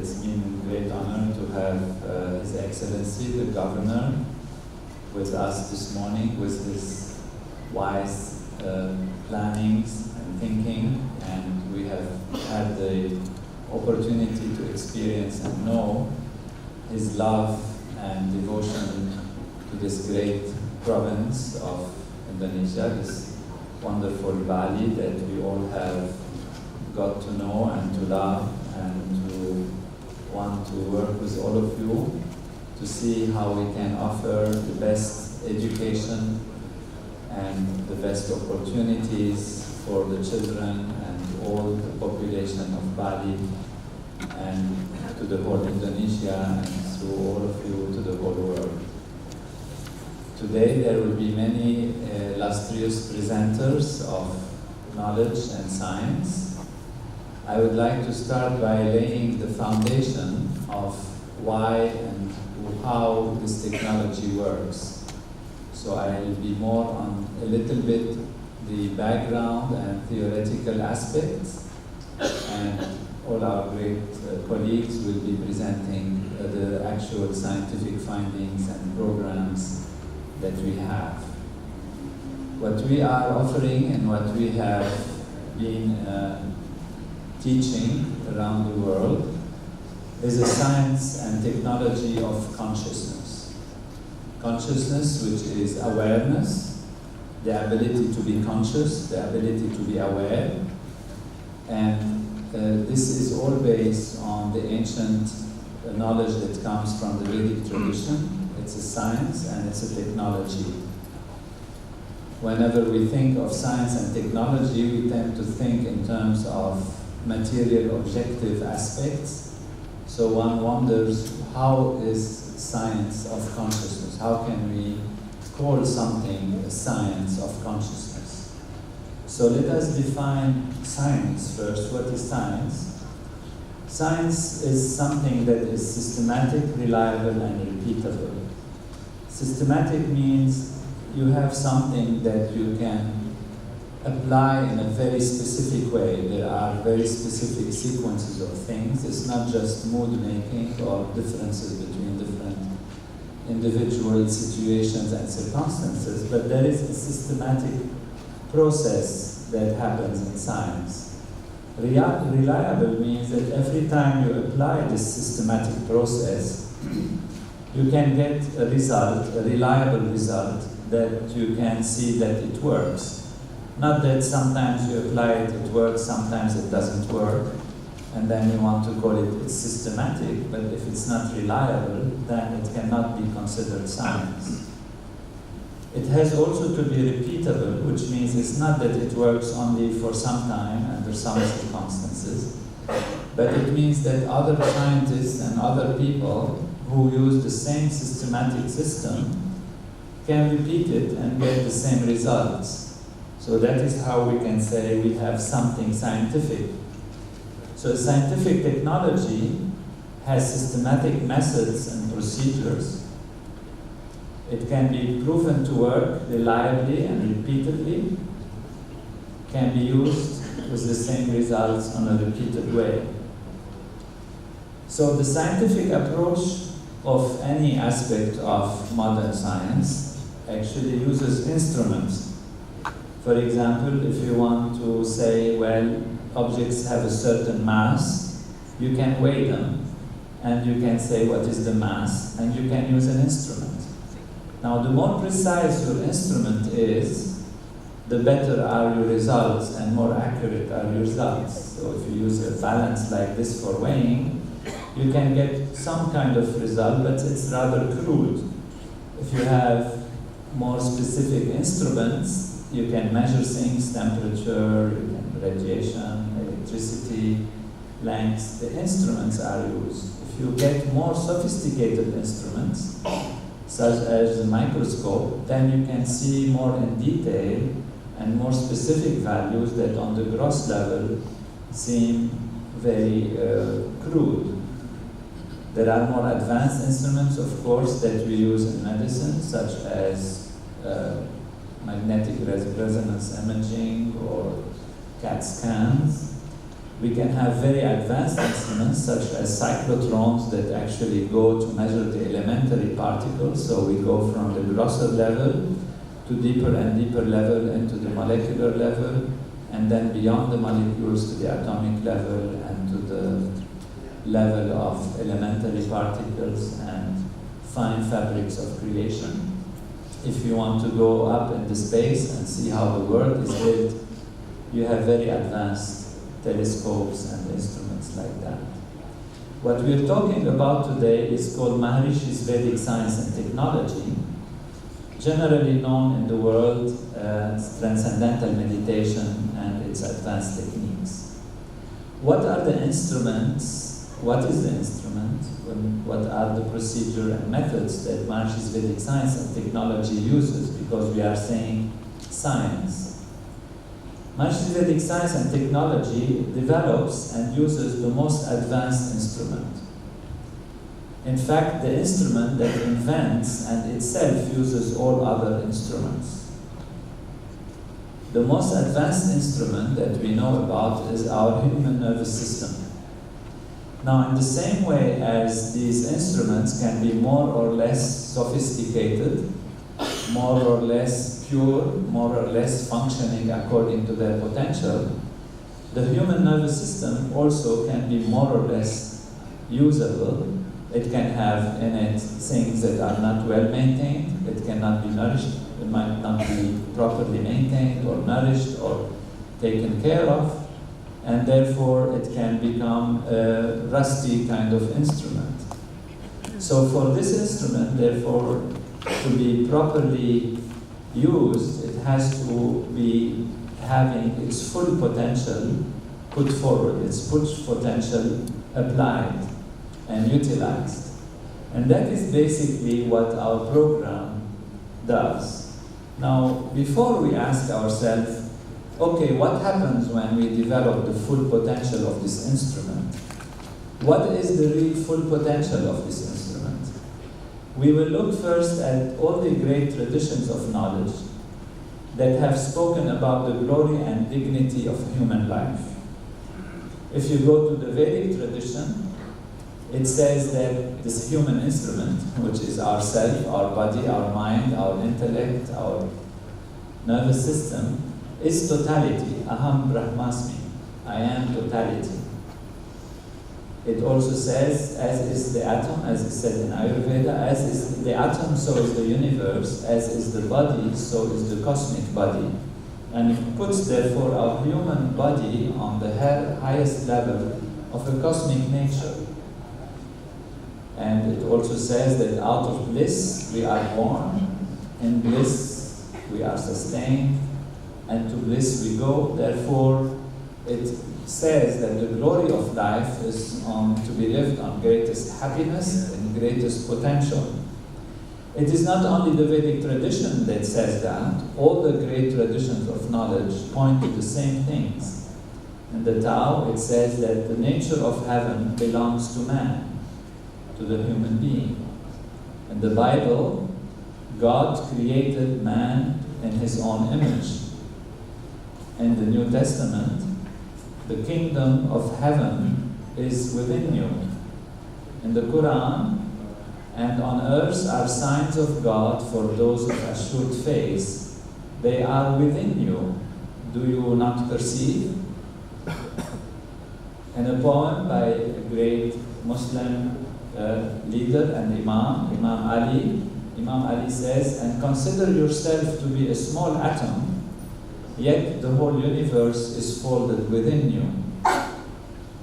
it's been a great honor to have His Excellency, the Governor, with us this morning with his wise plannings and thinking, and we have had the opportunity to experience and know his love and devotion to this great province of Indonesia, this wonderful Bali that we all have got to know and to love and to want to work with all of you to see how we can offer the best education and the best opportunities for the children and all the population of Bali and to the whole Indonesia and through all of you to the whole world. Today there will be many illustrious presenters of knowledge and science. I would like to start by laying the foundation of why and how this technology works. So I'll be more on a little bit the background and theoretical aspects, and all our great colleagues will be presenting the actual scientific findings and programs that we have. What we are offering and what we have been teaching around the world is a science and technology of consciousness. Consciousness, which is awareness, the ability to be conscious, the ability to be aware, and this is all based on the ancient knowledge that comes from the Vedic tradition. It's a science and it's a technology. Whenever we think of science and technology, we tend to think in terms of material objective aspects. So one wonders, how is science of consciousness? How can we call something a science of consciousness? So let us define science first. What is science? Science is something that is systematic, reliable, and repeatable. Systematic means you have something that you can apply in a very specific way. There are very specific sequences of things. It's not just mood making or differences between different individual situations and circumstances, but there is a systematic process that happens in science. Reliable means that every time you apply this systematic process, you can get a result, a reliable result, that you can see that it works. Not that sometimes you apply it, it works, sometimes it doesn't work, and then you want to call it systematic, but if it's not reliable, then it cannot be considered science. It has also to be repeatable, which means it's not that it works only for some time under some circumstances, but it means that other scientists and other people who use the same systematic system can repeat it and get the same results. So that is how we can say we have something scientific. So scientific technology has systematic methods and procedures. It can be proven to work reliably and repeatedly, can be used with the same results on a repeated way. So the scientific approach of any aspect of modern science actually uses instruments. For example, if you want to say, well, objects have a certain mass, you can weigh them, and you can say what is the mass, and you can use an instrument. Now, the more precise your instrument is, the better are your results and more accurate are your results. So if you use a balance like this for weighing, you can get some kind of result, but it's rather crude. If you have more specific instruments, you can measure things, temperature, radiation, electricity, lengths. The instruments are used. If you get more sophisticated instruments, such as the microscope, then you can see more in detail and more specific values that on the gross level seem very crude. There are more advanced instruments, of course, that we use in medicine, such as magnetic resonance imaging or CAT scans. We can have very advanced instruments such as cyclotrons that actually go to measure the elementary particles. So we go from the grosser level to deeper and deeper level into the molecular level, and then beyond the molecules to the atomic level and to the level of elementary particles and fine fabrics of creation. If you want to go up into space and see how the world is built, you have very advanced telescopes and instruments like that. What we're talking about today is called Maharishi's Vedic Science and Technology, generally known in the world as transcendental meditation and its advanced techniques. What are the instruments? What is the instrument? What are the procedure and methods that Maharishi's Vedic Science and Technology uses? Because we are saying science. Maharishi's Vedic Science and Technology develops and uses the most advanced instrument. In fact, the instrument that invents and itself uses all other instruments. The most advanced instrument that we know about is our human nervous system. Now, in the same way as these instruments can be more or less sophisticated, more or less pure, more or less functioning according to their potential, the human nervous system also can be more or less usable. It can have in it things that are not well maintained, it cannot be nourished, it might not be properly maintained or nourished or taken care of, and therefore it can become a rusty kind of instrument. So for this instrument, therefore, to be properly used, it has to be having its full potential put forward, its full potential applied and utilized. And that is basically what our program does. Now, before we ask ourselves, okay, what happens when we develop the full potential of this instrument? What is the real full potential of this instrument? We will look first at all the great traditions of knowledge that have spoken about the glory and dignity of human life. If you go to the Vedic tradition, it says that this human instrument, which is our self, our body, our mind, our intellect, our nervous system, is totality. Aham Brahmasmi. I am totality. It also says, as is the atom, as is said in Ayurveda, as is the atom, so is the universe, as is the body, so is the cosmic body. And it puts, therefore, our human body on the highest level of a cosmic nature. And it also says that out of bliss we are born, in bliss we are sustained, and to bliss we go. Therefore, it says that the glory of life is to be lived on greatest happiness and greatest potential. It is not only the Vedic tradition that says that. All the great traditions of knowledge point to the same things. In the Tao, it says that the nature of heaven belongs to man, to the human being. In the Bible, God created man in his own image. In the New Testament, the kingdom of heaven is within you. In the Quran, and on earth are signs of God for those of assured faith. They are within you. Do you not perceive? In a poem by a great Muslim leader and Imam Ali says, and consider yourself to be a small atom, yet the whole universe is folded within you.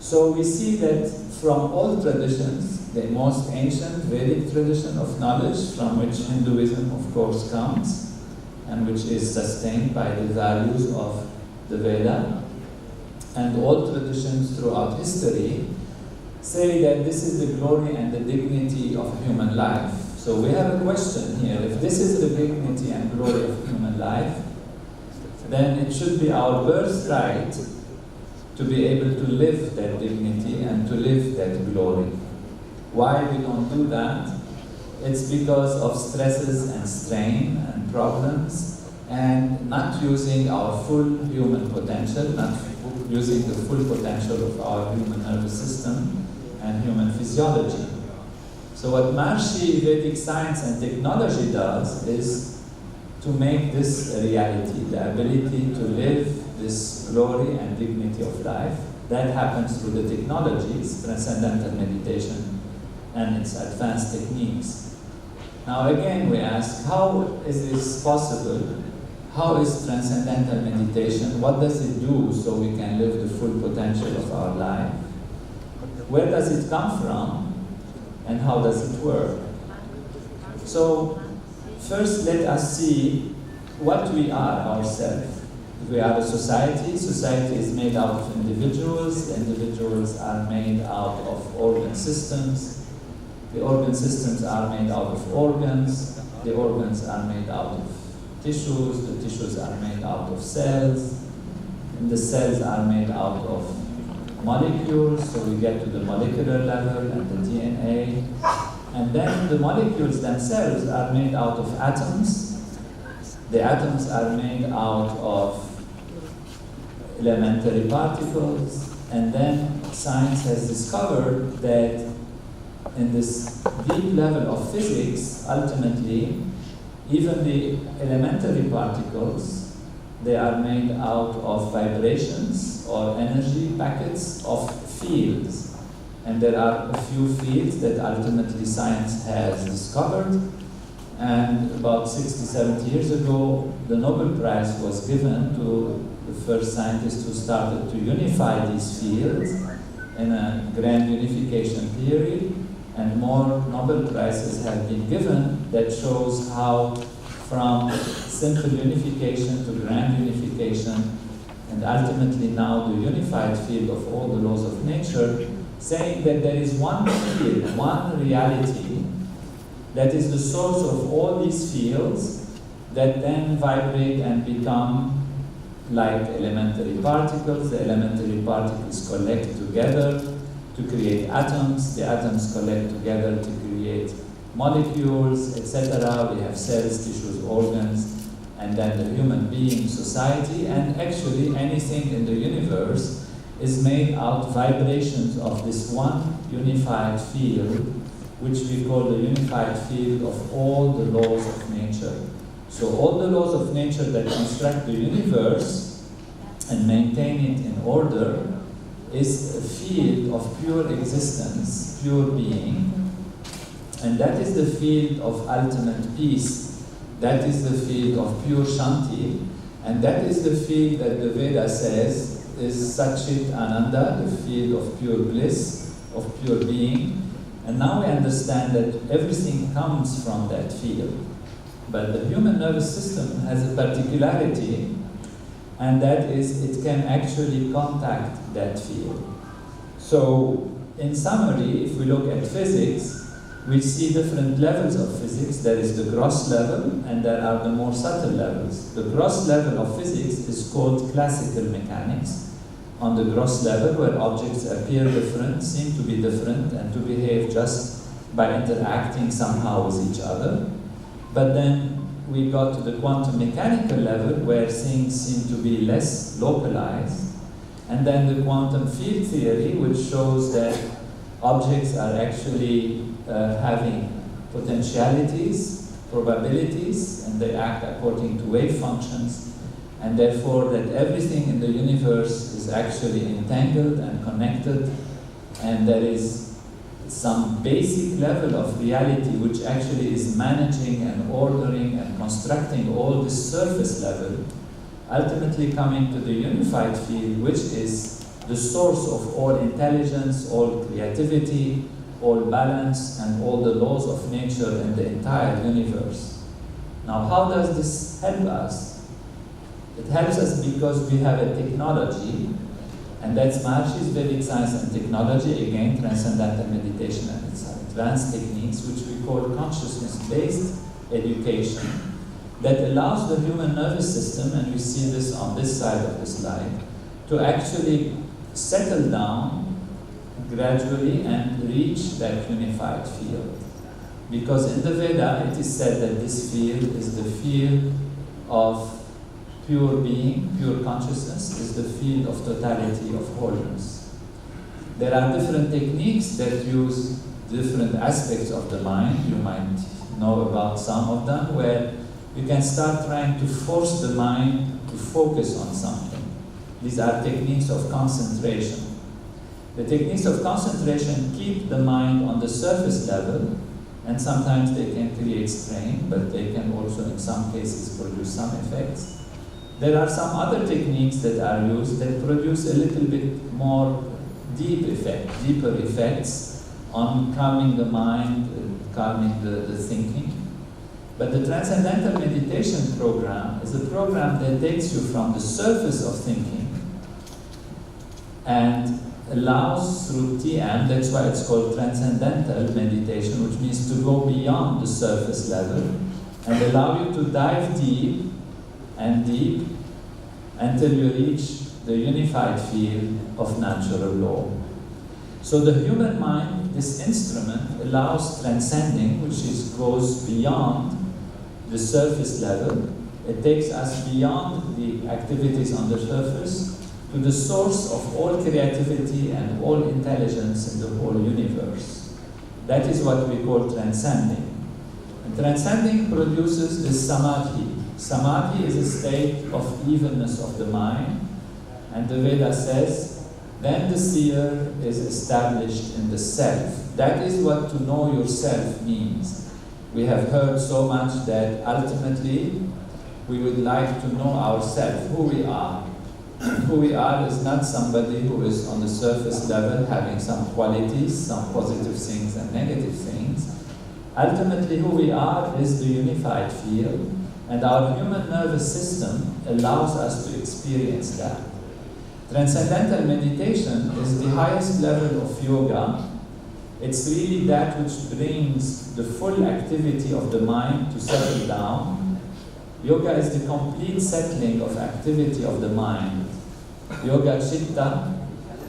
So we see that from all traditions, the most ancient Vedic tradition of knowledge, from which Hinduism of course comes, and which is sustained by the values of the Veda, and all traditions throughout history, say that this is the glory and the dignity of human life. So we have a question here. If this is the dignity and glory of human life, then it should be our birthright to be able to live that dignity and to live that glory. Why we don't do that? It's because of stresses and strain and problems and not using our full human potential, not using the full potential of our human nervous system and human physiology. So what Maharishi Vedic science and technology does is to make this a reality, the ability to live this glory and dignity of life. That happens through the technologies, transcendental meditation and its advanced techniques. Now again we ask, how is this possible? How is transcendental meditation? What does it do so we can live the full potential of our life? Where does it come from? And how does it work? So first let us see what we are ourselves. We are a society. Society is made out of individuals. The individuals are made out of organ systems. The organ systems are made out of organs. The organs are made out of tissues. The tissues are made out of cells. And the cells are made out of molecules, so we get to the molecular level and the DNA. And then the molecules themselves are made out of atoms. The atoms are made out of elementary particles. And then science has discovered that in this deep level of physics, ultimately, even the elementary particles, they are made out of vibrations or energy packets of fields. And there are a few fields that ultimately science has discovered. And about 60, 70 years ago, the Nobel Prize was given to the first scientist who started to unify these fields in a grand unification theory. And more Nobel Prizes have been given that shows how from simple unification to grand unification, and ultimately now the unified field of all the laws of nature, saying that there is one field, one reality, that is the source of all these fields, that then vibrate and become like elementary particles. The elementary particles collect together to create atoms. The atoms collect together to create molecules, etc. We have cells, tissues, organs, and then the human being society. And actually anything in the universe is made out of vibrations of this one unified field, which we call the unified field of all the laws of nature. So all the laws of nature that construct the universe and maintain it in order is a field of pure existence, pure being. And that is the field of ultimate peace. That is the field of pure Shanti. And that is the field that the Veda says is Satchit Ananda, the field of pure bliss, of pure being. And now we understand that everything comes from that field. But the human nervous system has a particularity, and that is it can actually contact that field. So, in summary, if we look at physics, we see different levels of physics. There is the gross level, and there are the more subtle levels. The gross level of physics is called classical mechanics. On the gross level, where objects appear different, seem to be different, and to behave just by interacting somehow with each other. But then we got to the quantum mechanical level, where things seem to be less localized. And then the quantum field theory, which shows that objects are actually having potentialities, probabilities, and they act according to wave functions. And therefore that everything in the universe is actually entangled and connected, and there is some basic level of reality which actually is managing and ordering and constructing all this surface level, ultimately coming to the unified field, which is the source of all intelligence, all creativity, all balance, and all the laws of nature in the entire universe. Now, how does this help us? It helps us because we have a technology, and that's Maharishi's Vedic science and technology, again, transcendental meditation and its advanced techniques, which we call consciousness-based education, that allows the human nervous system, and we see this on this side of the slide, to actually settle down gradually and reach that unified field. Because in the Veda, it is said that this field is the field of pure being, pure consciousness, is the field of totality of wholeness. There are different techniques that use different aspects of the mind. You might know about some of them, where you can start trying to force the mind to focus on something. These are techniques of concentration. The techniques of concentration keep the mind on the surface level, and sometimes they can create strain, but they can also in some cases produce some effects. There are some other techniques that are used that produce a little bit more deeper effects on calming the mind, calming the thinking. But the Transcendental Meditation program is a program that takes you from the surface of thinking and allows through TM, that's why it's called Transcendental Meditation, which means to go beyond the surface level and allow you to dive deep and deep until you reach the unified field of natural law. So the human mind, this instrument, allows transcending, which goes beyond the surface level. It takes us beyond the activities on the surface to the source of all creativity and all intelligence in the whole universe. That is what we call transcending. And transcending produces this samadhi. Samadhi is a state of evenness of the mind, and the Veda says, then the seer is established in the self. That is what to know yourself means. We have heard so much that ultimately we would like to know ourselves, who we are. Who we are is not somebody who is on the surface level having some qualities, some positive things and negative things. Ultimately, who we are is the unified field, and our human nervous system allows us to experience that. Transcendental meditation is the highest level of yoga. It's really that which brings the full activity of the mind to settle down. Yoga is the complete settling of activity of the mind. Yoga chitta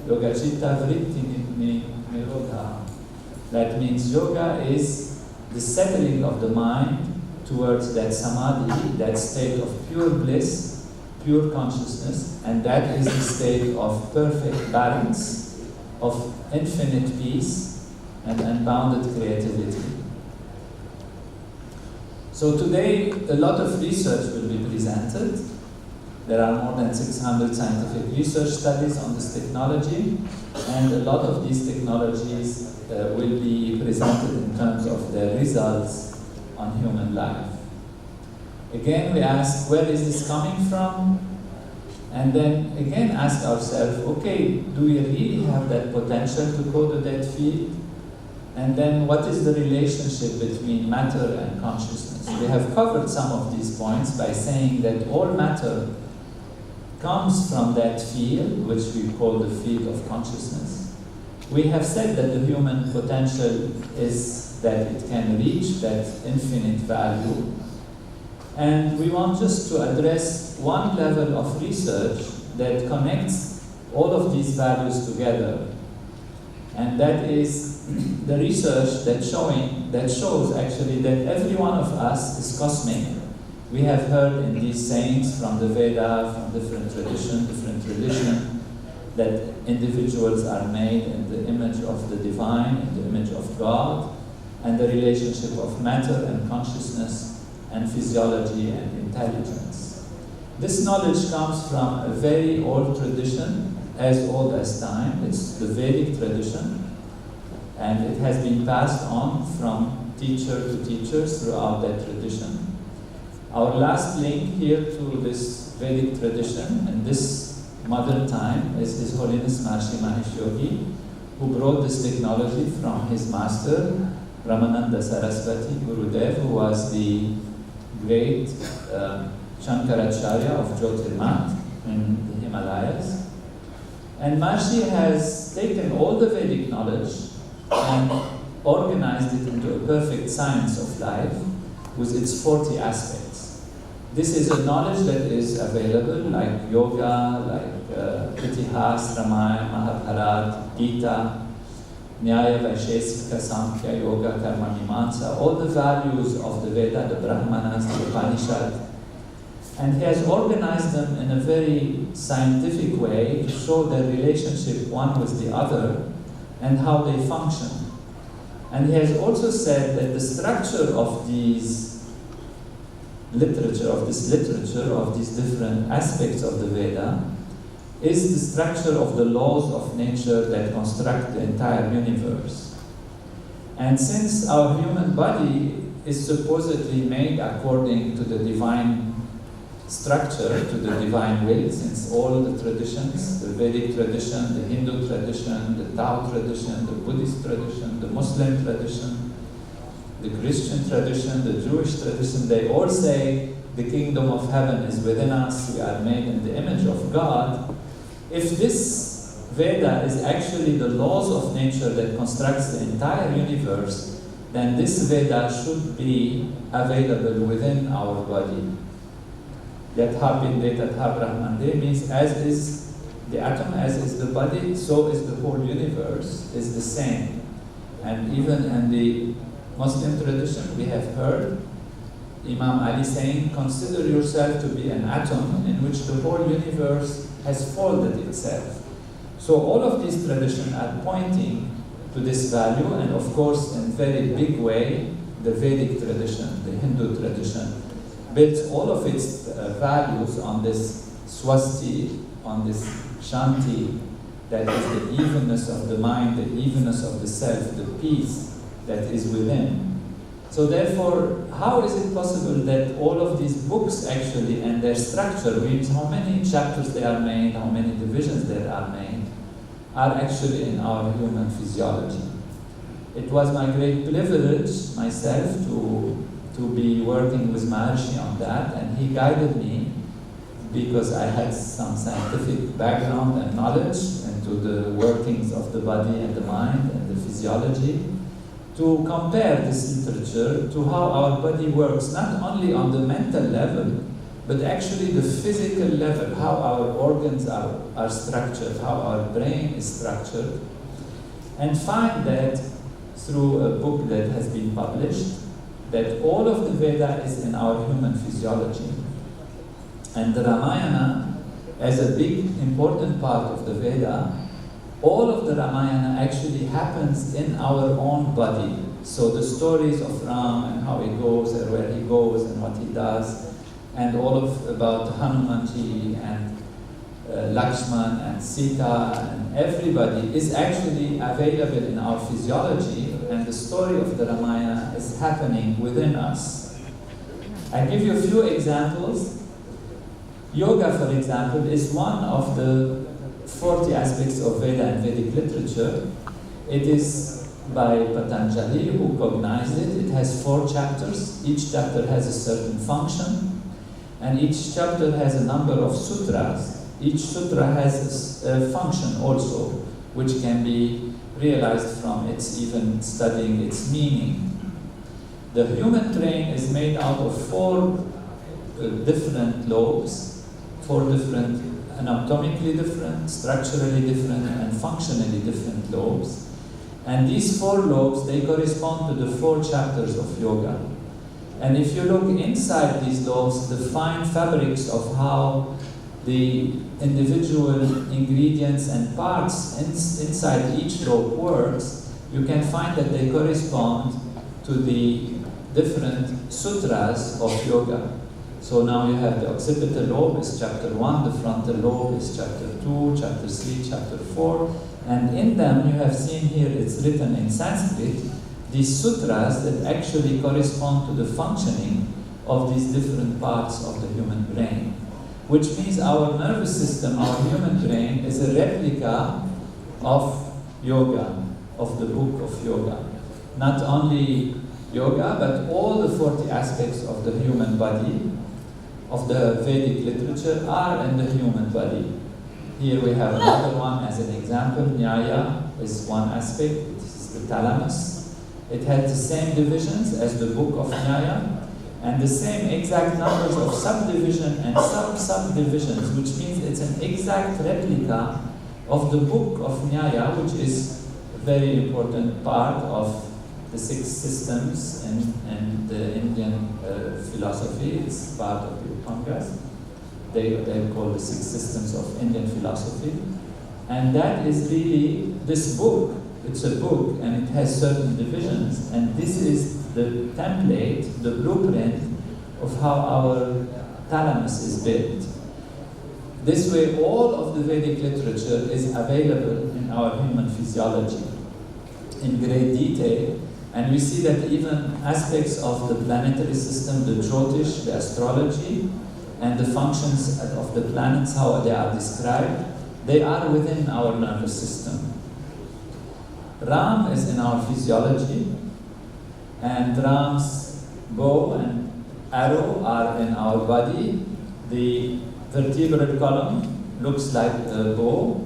vritti nirodha. That means yoga is the settling of the mind towards that samadhi, that state of pure bliss, pure consciousness, and that is the state of perfect balance, of infinite peace and unbounded creativity. So today, a lot of research will be presented. There are more than 600 scientific research studies on this technology, and a lot of these technologies will be presented in terms of their results on human life. Again, we ask, where is this coming from? And then again ask ourselves, okay, do we really have that potential to go to that field? And then what is the relationship between matter and consciousness? We have covered some of these points by saying that all matter comes from that field, which we call the field of consciousness. We have said that the human potential is that it can reach that infinite value. And we want just to address one level of research that connects all of these values together. And that is the research that shows actually that every one of us is cosmic. We have heard in these sayings from the Veda, from different tradition, that individuals are made in the image of the divine, in the image of God, and the relationship of matter and consciousness and physiology and intelligence. This knowledge comes from a very old tradition, as old as time. It's the Vedic tradition, and it has been passed on from teacher to teacher throughout that tradition. Our last link here to this Vedic tradition in this modern time is His Holiness Maharishi Mahesh Yogi, who brought this technology from his master, Brahmananda Saraswati Gurudev, who was the great Shankaracharya of Jyotirmat in the Himalayas. And Maharishi has taken all the Vedic knowledge and organized it into a perfect science of life with its 40 aspects. This is a knowledge that is available, like yoga, like Itihas, Ramayana, Mahabharata, Gita, Nyaya, Vaisheshika, Samkhya, Yoga, Karma, Mimamsa, all the values of the Veda, the Brahmanas, the Upanishad. And he has organized them in a very scientific way to show their relationship one with the other and how they function. And he has also said that the structure of these literature, of this literature, of these different aspects of the Veda, is the structure of the laws of nature that construct the entire universe. And since our human body is supposedly made according to the divine structure, to the divine will, since all the traditions, the Vedic tradition, the Hindu tradition, the Tao tradition, the Buddhist tradition, the Muslim tradition, the Christian tradition, the Jewish tradition, they all say the kingdom of heaven is within us, we are made in the image of God. If this Veda is actually the laws of nature that constructs the entire universe, then this Veda should be available within our body. Yatha Bindeta Tha Brahmande means as is the atom, as is the body, so is the whole universe, is the same. And even in the Muslim tradition, we have heard Imam Ali saying, consider yourself to be an atom in which the whole universe has folded itself. So all of these traditions are pointing to this value, and of course, in a very big way, the Vedic tradition, the Hindu tradition, builds all of its values on this swasti, on this shanti, that is the evenness of the mind, the evenness of the self, the peace that is within. So therefore, how is it possible that all of these books actually, and their structure, means how many chapters they are made, how many divisions there are made, are actually in our human physiology? It was my great privilege myself to be working with Maharishi on that, and he guided me, because I had some scientific background and knowledge into the workings of the body and the mind and the physiology, to compare this literature to how our body works, not only on the mental level, but actually the physical level, how our organs are structured, how our brain is structured, and find that through a book that has been published, that all of the Veda is in our human physiology. And the Ramayana, as a big important part of the Veda, all of the Ramayana actually happens in our own body. So the stories of Ram and how he goes and where he goes and what he does, and all of about Hanumanji and Lakshman and Sita and everybody is actually available in our physiology, and the story of the Ramayana is happening within us. I give you a few examples. Yoga, for example, is one of the 40 aspects of Veda and Vedic literature. It is by Patanjali, who cognized it. It has 4 chapters. Each chapter has a certain function, and each chapter has a number of sutras. Each sutra has a function also, which can be realized from its even studying its meaning. The human brain is made out of 4 different lobes, 4 different, anatomically different, structurally different, and functionally different lobes. And these 4 lobes, they correspond to the 4 chapters of yoga. And if you look inside these lobes, the fine fabrics of how the individual ingredients and parts inside each lobe works, you can find that they correspond to the different sutras of yoga. So now you have the occipital lobe is chapter 1, the frontal lobe is chapter 2, chapter 3, chapter 4, and in them you have seen here, it's written in Sanskrit, these sutras that actually correspond to the functioning of these different parts of the human brain. Which means our nervous system, our human brain, is a replica of yoga, of the book of yoga. Not only yoga, but all the 40 aspects of the human body, of the Vedic literature, are in the human body. Here we have another one as an example. Nyaya is one aspect, it is the thalamus. It has the same divisions as the book of Nyaya, and the same exact numbers of subdivision and sub-subdivisions, which means it's an exact replica of the book of Nyaya, which is a very important part of the 6 systems in the Indian philosophy. It's part of the Upangas. they call the Six Systems of Indian Philosophy. And that is really this book. It's a book and it has certain divisions, and this is the template, the blueprint of how our thalamus is built. This way, all of the Vedic literature is available in our human physiology in great detail, and we see that even aspects of the planetary system, the Jyotish, the astrology, and the functions of the planets, how they are described, they are within our nervous system. Ram is in our physiology, and Ram's bow and arrow are in our body. The vertebral column looks like a bow.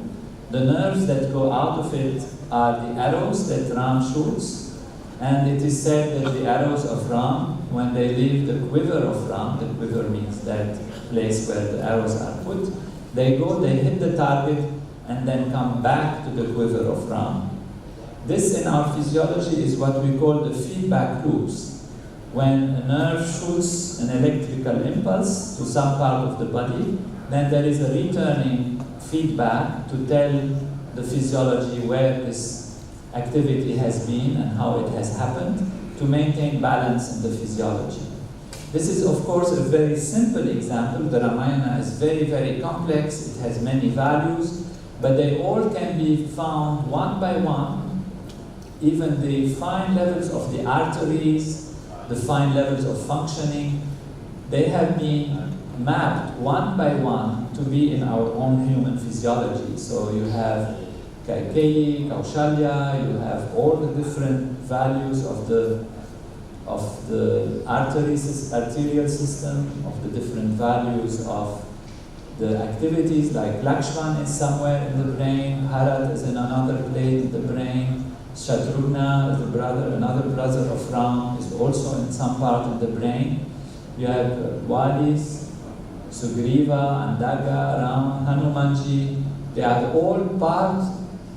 The nerves that go out of it are the arrows that Ram shoots, and it is said that the arrows of Ram, when they leave the quiver of Ram, the quiver means that place where the arrows are put, they go, they hit the target, and then come back to the quiver of Ram. This in our physiology is what we call the feedback loops. When a nerve shoots an electrical impulse to some part of the body, then there is a returning feedback to tell the physiology where this activity has been and how it has happened to maintain balance in the physiology. This is, of course, a very simple example. The Ramayana is very, very complex. It has many values, but they all can be found one by one. Even the fine levels of the arteries, the fine levels of functioning, they have been mapped one by one to be in our own human physiology. So you have Kaikeyi, Kaushalya, you have all the different values of the arterial system, of the different values of the activities, like Lakshman is somewhere in the brain, Bharat is in another place in the brain, Shatrugna, the brother, another brother of Ram, is also in some part of the brain. You have Valis, Sugriva, Andaga, Ram, Hanumanji. They are all part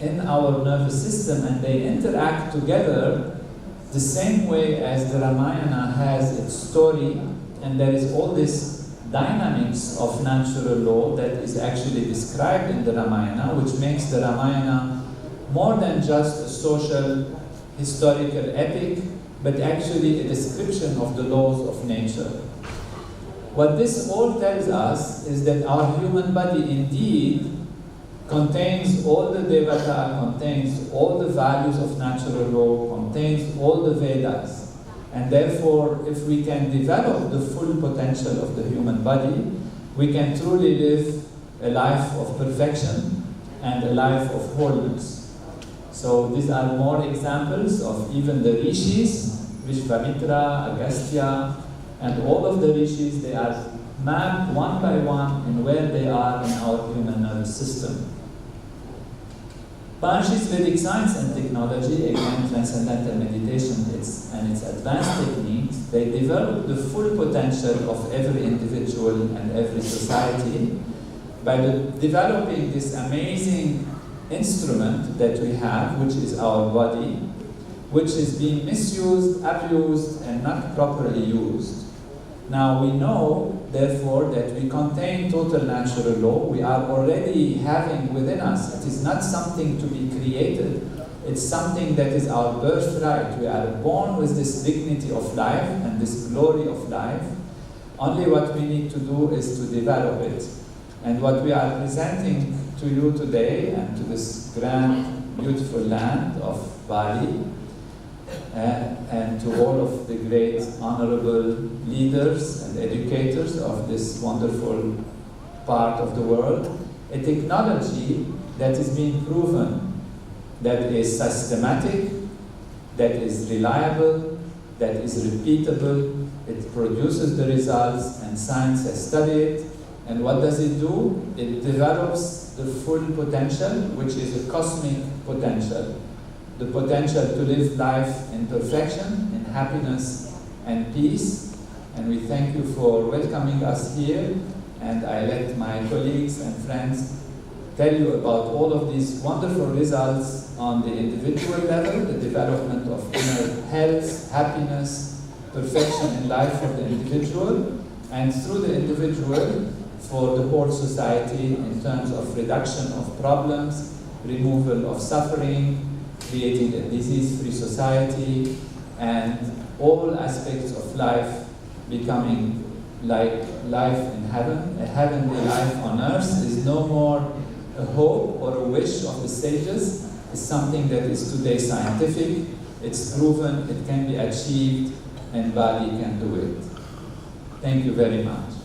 in our nervous system, and they interact together the same way as the Ramayana has its story, and there is all this dynamics of natural law that is actually described in the Ramayana, which makes the Ramayana more than just a social, historical epic, but actually a description of the laws of nature. What this all tells us is that our human body indeed contains all the Devata, contains all the values of natural law, contains all the Vedas. And therefore, if we can develop the full potential of the human body, we can truly live a life of perfection and a life of wholeness. So these are more examples of even the rishis, Vishvamitra, Agastya, and all of the rishis. They are mapped one by one in where they are in our human nervous system. Parshi's Vedic science and technology, again transcendental meditation and its advanced techniques, they develop the full potential of every individual and every society by developing this amazing instrument that we have, which is our body, which is being misused, abused, and not properly used. Now we know, therefore, that we contain total natural law. We are already having within us. It is not something to be created. It's something that is our birthright. We are born with this dignity of life and this glory of life. Only what we need to do is to develop it. And what we are presenting to you today and to this grand, beautiful land of Bali, and to all of the great honorable leaders and educators of this wonderful part of the world, a technology that is being proven, that is systematic, that is reliable, that is repeatable, it produces the results, and science has studied it. And what does it do? It develops the full potential, which is a cosmic potential. The potential to live life in perfection, in happiness and peace. And we thank you for welcoming us here. And I let my colleagues and friends tell you about all of these wonderful results on the individual level, the development of inner health, happiness, perfection in life for the individual, and through the individual, for the whole society in terms of reduction of problems, removal of suffering, creating a disease-free society, and all aspects of life becoming like life in heaven. A heavenly life on earth is no more a hope or a wish of the sages. It's something that is today scientific, it's proven, it can be achieved, and Bali can do it. Thank you very much.